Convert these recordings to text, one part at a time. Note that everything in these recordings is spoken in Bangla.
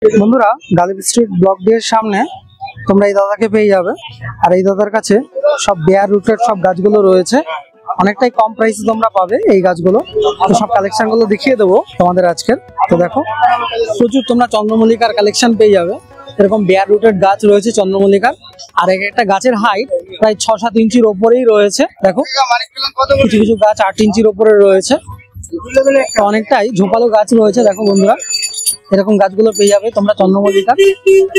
বন্ধুরা, গালিব স্ট্রিট ব্লক ডি এর সামনে তোমরা এই দাদাকে পেয়ে যাবে। আর এই দাদার কাছে সব বেয়ার রুটের সব গাছগুলো রয়েছে, অনেকটাই কম প্রাইসে তোমরা পাবে এই গাছগুলো। তো সব কালেকশন গুলো দেখিয়ে দেবো তোমাদের আজকের। তো দেখো, প্রচুর তোমরা চন্দ্রমল্লিকার কালেকশন পেয়ে যাবে। এরকম বেয়ার রুটের গাছ রয়েছে চন্দ্রমল্লিকার, আর একটা গাছের হাইট প্রায় 6-7 ইঞ্চির ওপরেই রয়েছে। দেখো, কিছু কিছু গাছ 8 ইঞ্চির ওপরে রয়েছে, অনেকটাই ঝোপালো গাছ রয়েছে। দেখো বন্ধুরা, এরকম গাছগুলো পেয়ে যাবে তোমরা চন্দ্রমল্লিকা।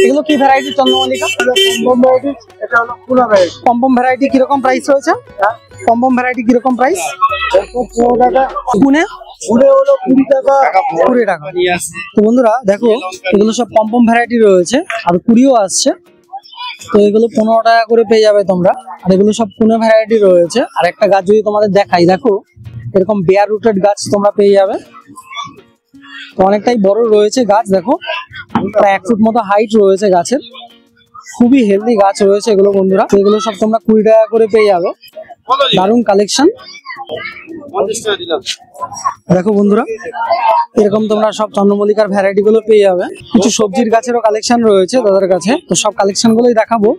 এগুলো কি ভ্যারাইটি চন্দ্রমল্লিকা? পম্পম ভ্যারাইটি কিরকম প্রাইস রয়েছে? পম্পম ভ্যারাইটি কিরকম প্রাইস? পুনে 20 টাকা। তো বন্ধুরা দেখো, এগুলো সব পম্পম ভ্যারাইটি রয়েছে, আর কুড়িও আসছে। তো এগুলো 15 টাকা করে পেয়ে যাবে তোমরা। আর এগুলো সব পুনে ভ্যারাইটি রয়েছে। আর একটা গাছ যদি তোমাদের দেখাই, দেখো এরকম বেয়ার রুটেড গাছ তোমরা পেয়ে যাবে। তো অনেকটাই বড় রয়েছে গাছ, দেখো প্রায় 1 ফুট মতো হাইট রয়েছে গাছের। খুবই হেলদি গাছ রয়েছে এগুলো বন্ধুরা। তো এগুলো সব তোমরা 20 টাকা করে পেয়ে যাবে। দারুণ কালেকশন। দেখো বন্ধুরা, এরকম তোমরা সব চন্দ্রমল্লিকার ভ্যারাইটি গুলো পেয়ে যাবে। কিছু সবজির গাছেরও কালেকশন রয়েছে তাদের কাছে। তো সব কালেকশন গুলোই দেখাবো,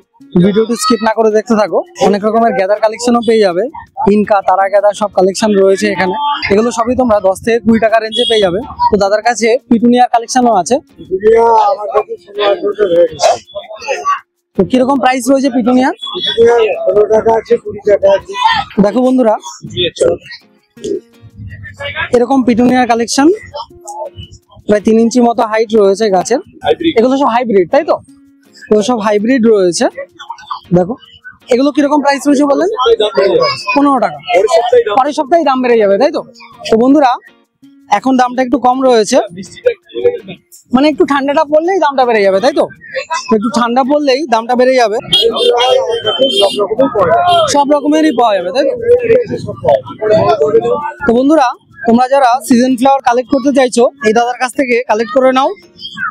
ভিডিওটি স্কিপ না করে দেখতে থাকো। অনেক রকমের গ্যাদার কালেকশনও পেয়ে যাবে, ইনকা, তারা গ্যাদার সব কালেকশন রয়েছে এখানে। এগুলো সবই তোমরা 10 থেকে 20 টাকা রেঞ্জে পেয়ে যাবে। তো দাদার কাছে পিটুনিয়ার কালেকশনও আছে। তো কিরকম প্রাইস রয়েছে পিটুনিয়া? 15 টাকা আছে, 20 টাকা আছে। দেখো বন্ধুরা, এরকম পিটুনিয়ার কালেকশন প্রায় 3 ইঞ্চি মতো হাইট রয়েছে গাছের। এগুলো সব হাইব্রিড, তাই তো? এগুলো সব হাইব্রিড রয়েছে। দেখো এগুলো কিরকম প্রাইস রয়েছে বললেন? 15 টাকা। পরের সপ্তাহে দাম বেড়ে যাবে, তাই তো? তো বন্ধুরা, এখন দামটা একটু কম রয়েছে, মানে একটু ঠান্ডাটা পড়লেই দামটা বেড়ে যাবে, তাই তো? একটু ঠান্ডা পড়লেই দামটা বেড়ে যাবে। সব রকমেরই পাওয়া যাবে, তাই তো? তো বন্ধুরা, তোমরা যারা সিজন ফ্লাওয়ার কালেক্ট করতে চাইছো, এই দাদার কাছ থেকে কালেক্ট করে নাও।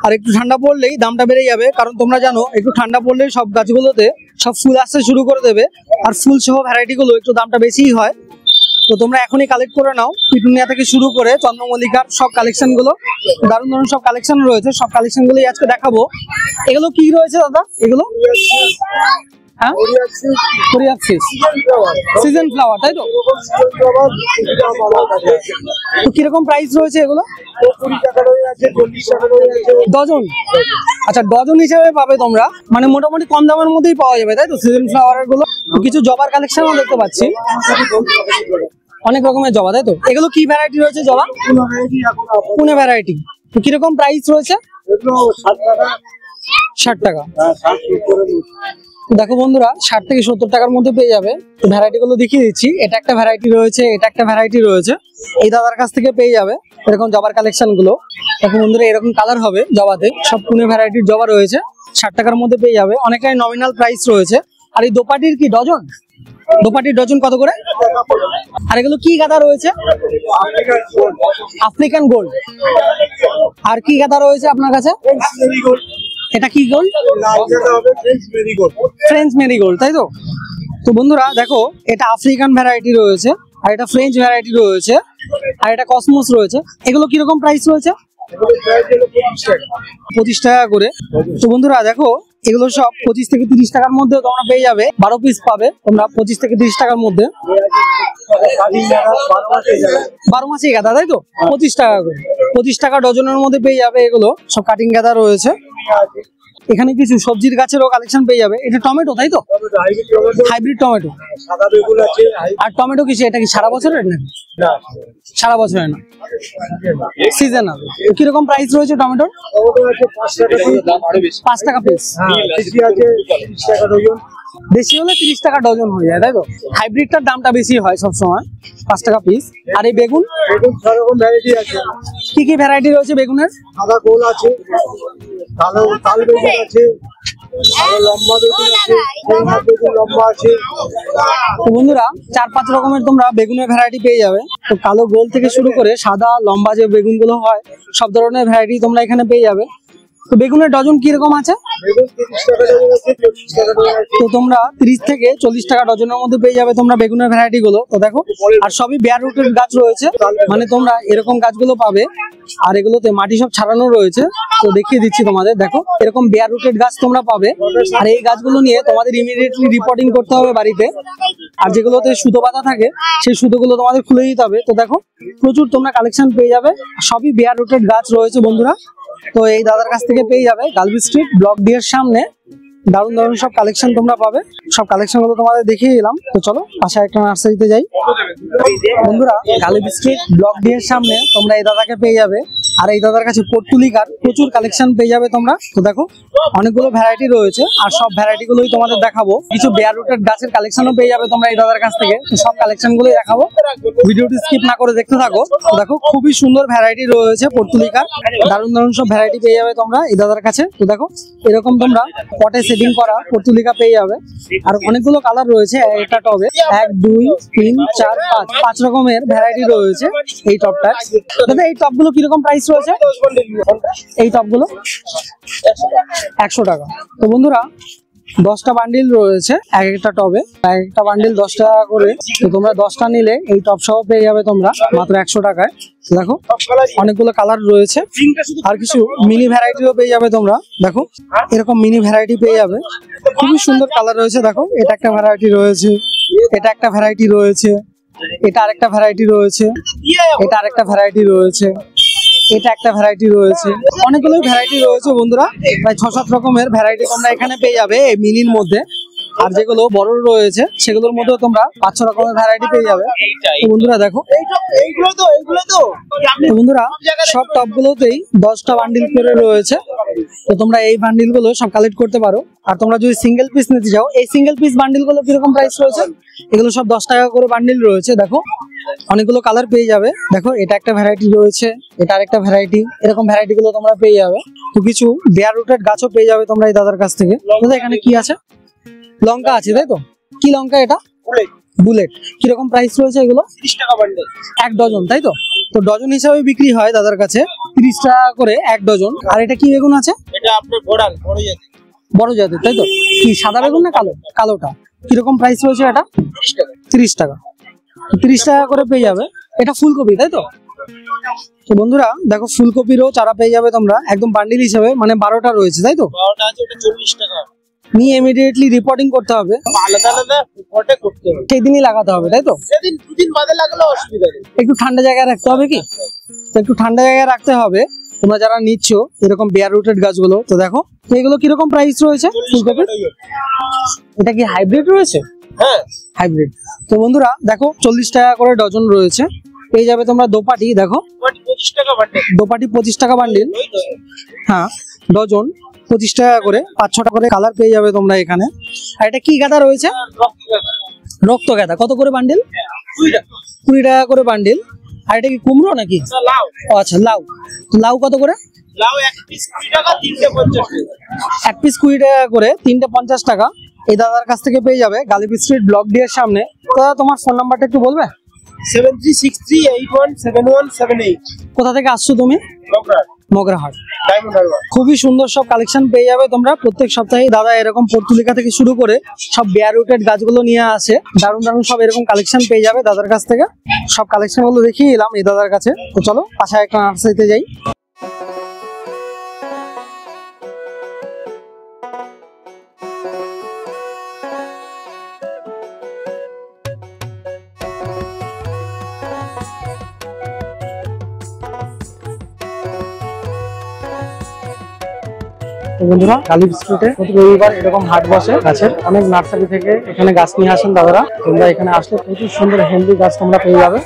আর একটু ঠান্ডা পড়লেই দামটা বেড়ে যাবে, কারণ তোমরা জানো একটু ঠান্ডা পড়লেই সব গাছগুলোতে সব ফুল আসতে শুরু করে দেবে। আর ফুল সহ ভ্যারাইটি গুলো একটু দামটা বেশিই হয়। তো তোমরা এখনই কালেক্ট করে নাও, পিটুনিয়া থেকে শুরু করে চন্দ্রমল্লিকার সব কালেকশন গুলো। দারুণ দারুণ সব কালেকশন রয়েছে, সব কালেকশন গুলোই আজকে দেখাবো। এগুলো কি রয়েছে দাদা? এগুলো হ্যাঁ, সিজন ফ্লাওয়ার, তাই তো? কিরকম প্রাইস রয়েছে এগুলো? ডজন। আচ্ছা, ডজন হিসেবে পাবে তোমরা, মানে মোটামুটি কম দামের মধ্যেই পাওয়া যাবে, তাই তো? সিজন ফ্লাওয়ারের গুলো। কিছু জবার কালেকশনও দেখতে পাচ্ছি, অনেক রকমের জবা, তাই তো? এগুলো কি ভ্যারাইটি রয়েছে জবা? পুনে ভ্যারাইটি। তো কিরকম প্রাইস রয়েছে? 60 টাকা। দেখো বন্ধুরা, 60 থেকে 70 টাকার মধ্যে পেয়ে যাবে। তো ভ্যারাইটি গুলো দেখিয়ে দিচ্ছি। এটা একটা ভ্যারাইটি রয়েছে, এটা একটা ভ্যারাইটি রয়েছে। এই দাদার কাছ থেকে পেয়ে যাবে এরকম জবার কালেকশন গুলো। দেখো বন্ধুরা, এরকম কালার হবে জবাতে। সব পুনে ভ্যারাইটির জবা রয়েছে, 60 টাকার মধ্যে পেয়ে যাবে। অনেকটাই নমিনাল প্রাইস রয়েছে। আর এই দোপাটির কি ডজন? দোপাটির ডজন কত করে? আর এগুলো কি গাদা রয়েছে? African gold. আর কি গাদা রয়েছে আপনার কাছে? এটা কি গোল্ড? ফ্রেঞ্চ মেরিগোল্ড, তাই তো? তো বন্ধুরা দেখো, এটা আফ্রিকান ভ্যারাইটি রয়েছে, আর এটা ফ্রেঞ্চ ভ্যারাইটি রয়েছে, আর এটা কসমোস রয়েছে। এগুলো কিরকম প্রাইস রয়েছে? 25 টাকা করে। তো বন্ধুরা দেখো, এগুলো সব 25 থেকে 30 টাকার মধ্যে তোমরা পেয়ে যাবে। 12 পিস পাবে তোমরা 25 থেকে 30 টাকার মধ্যে। 12 মাসি গাদা, তাই তো? 25 টাকা করে। 25 টাকা ডজনের মধ্যে পেয়ে যাবে। এগুলো সব কাটিং গাদা রয়েছে। এখানে কিছু সবজির গাছেরও কালেকশন পেয়ে যাবে। এটা টমেটো, তাই তো? Hybrid tomato. আর টমেটো কিসে? এটা কি সারা বছরের না? সারা বছরের না, সিজনাল। কিরকম প্রাইস রয়েছে টমেটোর? 5 টাকা পিস। বেশি হলে 30 টাকা ডজন হয়ে যায়, তাই তো? হাইব্রিডটার দামটা বেশি হয় সবসময়, 5 টাকা পিস। আর এই বেগুন? কি কি ভ্যারাইটি রয়েছে বেগুনের? সাদা গোল আছে, কালো তাল বেগুন আছে, লম্বা বেগুন আছে, লম্বা আছে। তো বন্ধুরা, 4-5 রকমের তোমরা বেগুনের ভ্যারাইটি পেয়ে যাবে। তো কালো গোল থেকে শুরু করে সাদা লম্বা যে বেগুন গুলো হয়, সব ধরনের ভ্যারাইটি তোমরা এখানে পেয়ে যাবে। তো বেগুনের ডজন কিরকম আছে? তো তোমরা 30 থেকে 40 টাকা ডজনের মধ্যে পেয়ে যাবে তোমরা বেগুনের ভ্যারাইটি গুলো। তো দেখো, আর সবই বেয়ার রুটের গাছ রয়েছে, মানে তোমরা এরকম গাছগুলো পাবে। আর এগুলোতে মাটি সব ছাড়ানো রয়েছে, তো দেখিয়ে দিচ্ছি তোমাদের। দেখো, এরকম বেয়ার রুটেড গাছ তোমরা পাবে। আর এই গাছগুলো নিয়ে তোমাদের ইমিডিয়েটলি রিপোর্টিং করতে হবে বাড়িতে। আর যেগুলোতে সুতো পাতা থাকে সেই সুতোগুলো তোমাদের খুলে দিতে হবে। তো দেখো, প্রচুর তোমরা কালেকশন পেয়ে যাবে, সবই বেয়ার রুটেড গাছ রয়েছে বন্ধুরা। তো এই দাদার কাছ থেকে পেয়ে যাবে গালবি স্ট্রিট ব্লক ডি এর সামনে। দারুণ দারুণ সব কালেকশন তোমরা পাবে। সব কালেকশন গুলো তোমাদের দেখিয়ে দিলাম। তো চলো পাশে একটা নার্সারিতে যাই বন্ধুরা। গালবি স্ট্রিট ব্লক ডি এর সামনে তোমরা এই দাদাকে পেয়ে যাবে। আর এই দাদার কাছে পর্তুলিকার প্রচুর কালেকশন পেয়ে যাবে তোমরা। তো দেখো, অনেকগুলো ভ্যারাইটি রয়েছে, আর সব ভ্যারাইটি গুলোই তোমাদের দেখাবো। কিছু বেয়ার রুটেড গাছের কালেকশনও পেয়ে যাবে তোমরা এই দাদার কাছ থেকে। তো সব কালেকশন গুলোই দেখাবো, ভিডিওটি স্কিপ না করে দেখতে থাকো। তো দেখো, খুবই সুন্দর ভ্যারাইটি রয়েছে পর্তুলিকার, দারুণ দারুণ সব ভ্যারাইটি পেয়ে যাবে তোমরা এই দাদার কাছে। তো দেখো, এরকম তোমরা পটে সেটিং করা পর্তুলিকা পেয়ে যাবে। আর অনেকগুলো কালার রয়েছে একটা টবে, 1 2 3 4 5 রকমের ভ্যারাইটি রয়েছে এই টবটা। দাদা, এই টবগুলো কিরকম প্রাইস রয়েছে? এই টবগুলো 100 টাকা। তো বন্ধুরা, 10টা বান্ডিল রয়েছে এক একটা টবে, এক একটা বান্ডিল 10 টাকা করে। তো তোমরা 10টা নিলে এই টব সহ পেয়ে যাবে তোমরা মাত্র 100 টাকায়। দেখো, অনেকগুলো কালার রয়েছে, আর কিছু মিনি ভ্যারাইটিও পেয়ে যাবে তোমরা। দেখো, এরকম মিনি ভ্যারাইটি পেয়ে যাবে, খুবই সুন্দর কালার রয়েছে। দেখো, এটা একটা ভ্যারাইটি রয়েছে, এটা একটা ভ্যারাইটি রয়েছে, এটা আরেকটা ভ্যারাইটি রয়েছে, এটা আরেকটা ভ্যারাইটি রয়েছে, এটা একটা ভ্যারাইটি রয়েছে। অনেকগুলো ভ্যারাইটি রয়েছে বন্ধুরা, প্রায় 6-7 রকমের ভ্যারাইটি তোমরা এখানে পেয়ে যাবে এই মিনির মধ্যে। আর যেগুলো বড় রয়েছে সেগুলোর মধ্যে তোমরা 5-6 রকমের ভ্যারাইটি পেয়ে যাবে। তো বন্ধুরা দেখো, তো বন্ধুরা সব টপগুলোতেই 10টা বান্ডিল করে রয়েছে। তো তোমরা এই বান্ডিল গুলো সব কালেক্ট করতে পারো। আর তোমরা যদি সিঙ্গেল পিস নিতে চাও, এই সিঙ্গেল পিস বান্ডিল গুলো কিরকম প্রাইস রয়েছে? এগুলো সব 10 টাকা করে বান্ডিল রয়েছে। দেখো, অনেকগুলো কালার পেয়ে যাবে। দেখো, এটা একটা ভ্যারাইটি রয়েছে, এটা আরেকটা ভ্যারাইটি, এরকম ভ্যারাইটি গুলো তোমরা পেয়ে যাবে। তো কিছু বেয়ার রুটেড গাছও পেয়ে যাবে তোমরা এই দাদার কাছ থেকে। দাদা, এখানে কি আছে? লঙ্কা আছে, তাই তো? কি লঙ্কা এটা? বুলেট। কিরকম প্রাইস রয়েছে এগুলো? 30 টাকা বান্ডেল, 1 ডজন, তাই তো? তো ডজন হিসাবে বিক্রি হয় দাদার কাছে 30 টাকা করে 1 ডজন। আর এটা কি বেগুন আছে? এটা আপনার বড়াল, বড় জাতের, তাই তো? কি সাদা বেগুন না কালো? কালোটা। কিরকম প্রাইস রয়েছে এটা? 30 টাকা। 30 টাকা করে পেয়ে যাবে। এটা ফুলকপি, তাই তো? তো বন্ধুরা দেখো, ফুলকপিরও চারা পেয়ে যাবে তোমরা একদম বান্ডিল হিসাবে, মানে 12টা রয়েছে, তাই তো? 12টা আছে, এটা 40 টাকা। নিয়ে ইমিডিয়েটলি রিপোর্টিং করতে হবে, আলাদা আলাদা রিপোর্টে করতে হবে, সেই দিনই লাগাতে হবে, তাই তো? সেদিন দুদিন বাদে লাগালে অসুবিধা নেই। একটু ঠান্ডা জায়গায় রাখতে হবে কি? তো একটু ঠান্ডা জায়গায় রাখতে হবে তোমরা যারা নিচ্ছ এরকম বেয়ার রুটেড গাছগুলো। তো দেখো, এগুলো কিরকম প্রাইস রয়েছে ফুলকপির? এটা কি হাইব্রিড রয়েছে? হ্যাঁ, হাইব্রিড। তো বন্ধুরা দেখো, 40 টাকা করে ডজন রয়েছে। পেয়ে যাবে তোমরা দোপাটি। দেখো, 25 টাকা বান্ডিল, দোপাটি 25 টাকা বান্ডিল। হ্যাঁ, ডজন 25 টাকা করে, 5-6টা করে কালার পেয়ে যাবে তোমরা এখানে। আর এটা কি গাঁদা রয়েছে? রক্ত গাঁদা। কত করে বান্ডিল? 20 টাকা করে বান্ডিল। আর এটা কি কুমড়ো নাকি? ও আচ্ছা, লাউ। তো লাউ কত করে? লাউ 1 পিস 20 টাকা, 3টে 50 টাকা। 1 পিস 20 টাকা করে, 3টে 50 টাকা। এই দাদার কাছ থেকে পেয়ে যাবে গালিবি স্ট্রিট ব্লক ডি এর সামনে। তো তোমার ফোন নাম্বারটা একটু বলবে? 7363817178। কোথা থেকে আসছো তুমি? মগরাহাট। খুবই সুন্দর সব কালেকশন পেয়ে যাবে তোমরা প্রত্যেক সপ্তাহে। দাদা এরকম পর্তুলিকা থেকে শুরু করে সব বেয়ার রুটেড গাছগুলো নিয়ে আসে, দারুণ দারুণ সব এরকম কালেকশন পেয়ে যাবে দাদার কাছ থেকে। সব কালেকশন গুলো দেখিয়ে এলাম এই দাদার কাছে। তো চলো পাশে একটা নার্সারিতে যাই। বন্ধুরা, গালিব স্ট্রিটে প্রতি রবিবার এরকম হাট বসে গাছের। অনেক নার্সারি থেকে এখানে গাছ নিয়ে আসেন দাদারা। তোমরা এখানে আসলে প্রচুর সুন্দর হেলদি গাছ তোমরা পেয়ে যাবে।